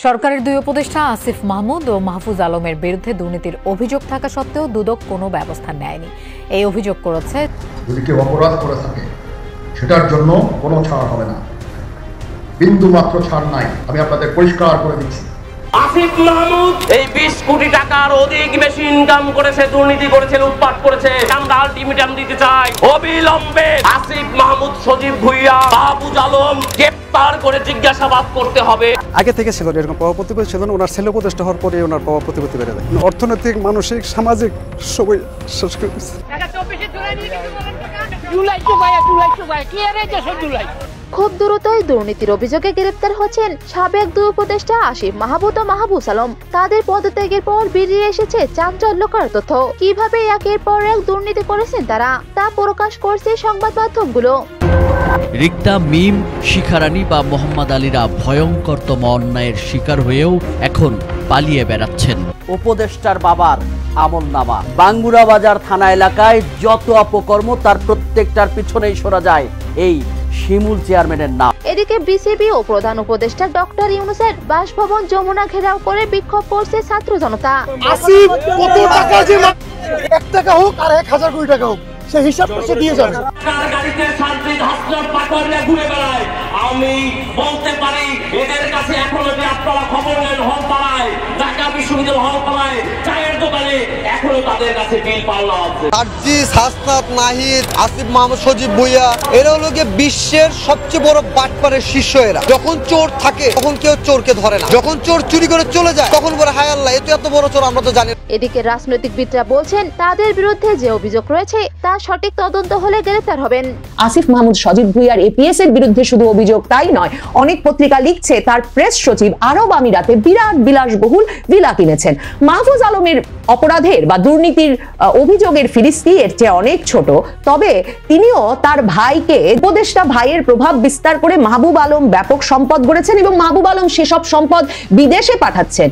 সরকারের দুই উপদেষ্টা আসিফ মাহমুদ ও মাহফুজ আলমের বিরুদ্ধে দুর্নীতির অভিযোগ থাকা সত্ত্বেও দুদক কোনো ব্যবস্থা নেয়নি। এই অভিযোগ করেছে, যদি কেউ অপরাধ করে থাকে সেটার জন্য কোনো ছাড় হবে না, বিন্দু মাত্র ছাড় নাই। আমি আপনাদের পরিষ্কার করে দিচ্ছি, আসিফ মাহমুদ এই 20 কোটি টাকার অধিক বেশি ইনকাম করেছে, দুর্নীতি করেছে, লুটপাট করেছে। আমরা আলটিমেটাম দিতে চাই, অবিলম্বে আসিফ মাহমুদ, সজীব ভুইয়া, মাহফুজ আলম গ্রেফতার করে জিজ্ঞাসাবাদ করতে হবে। আগে থেকে ছিল এরকম প্রভাব প্রতিপত্তি ছিল, ওনার ছেলে উপদেষ্টা হওয়ার পরে ওনার প্রভাব প্রতিপত্তি বেড়ে যায়। অর্থনৈতিক, মানসিক, সামাজিক সবই শেষ করে দিচ্ছে। খুব দ্রুতই দুর্নীতির অভিযোগে গ্রেফতার হচ্ছেন সাবেক দুই উপদেষ্টা আসিফ মাহমুদ ও মাহফুজ আলম। তাদের পদত্যাগের পর বেরিয়ে এসেছে চাঞ্চল্যকর তথ্য। কিভাবে একের পর এক দুর্নীতি করেছেন তারা, তা প্রকাশ করছে সংবাদ মাধ্যমগুলো। রিক্তা, মিম, শিখারানী বা মোহাম্মদ আলীরা ভয়ঙ্করতম অন্যায়ের শিকার হয়েও এখন পালিয়ে বেড়াচ্ছেন। উপদেষ্টার বাবার আমলনামা, বাঙ্গুরা বাজার থানা এলাকায় যত অপকর্ম তার প্রত্যেকটার পিছনেই সরা যায় এই শিমুল চেয়ারম্যানের নাম। এদিকে বিসিবি ও প্রধান উপদেষ্টা ডক্টর ইউনূসের বাসভবন যমুনা ঘেরাও করে বিক্ষোভ করছে ছাত্র জনতা। আসিফ কত টাকা, যে 1 টাকা হোক আর 1000 কোটি টাকা হোক, সে হিসাব করে দিয়ে যাবে। গাড়িতে শান্তির হাসনাত পাকড়ে ঘুরে বেড়ায়। আমি বলতে পারি এদের কাছে এখনো যে আপনারা খবর নেন হলপাড়ায়, ঢাকা বিশ্ববিদ্যালয় হলপাড়ায়, চায়ের দোকানে এখনো তাদের কাছে বিল পাওয়া আছে। সার্জিস, হাসনাত, নাহিদ, আসিফ মাহমুদ, সজীব ভুইয়া, এরা হলো গিয়ে বিশ্বের সবচেয়ে বড় বাটপারের শীর্ষ এরা। যখন চোর থাকে তখন কেউ চোরকে ধরে না, যখন চোর চুরি করে চলে যায় তখন বলে হায় আল্লাহ, এত বড় চোর আমরা তো জানি। এদিকে রাজনৈতিকবিদরা বলছেন তাদের বিরুদ্ধে যে অভিযোগ রয়েছে তা সঠিক তদন্ত হলে গ্রেফতার হবেন। আসিফ মাহমুদ, সজীব ভুইয়ার এপিএস এর বিরুদ্ধে শুধু অভিযোগ তাই নয়, অনেক পত্রিকা লিখছে তার প্রেস সচিব আরব আমিরাতে বিরাট বিলাসবহুল ভিলা কিনেছেন। মাহফুজ আলমের অপরাধের বা দুর্নীতির অভিযোগের ফিরিস্তি এর চেয়ে অনেক ছোট, তবে তিনিও তার ভাইকে, উপদেষ্টা ভাইয়ের প্রভাব বিস্তার করে মাহবুব আলম ব্যাপক সম্পদ গড়েছেন এবং মাহবুব আলম সেসব সম্পদ বিদেশে পাঠাচ্ছেন।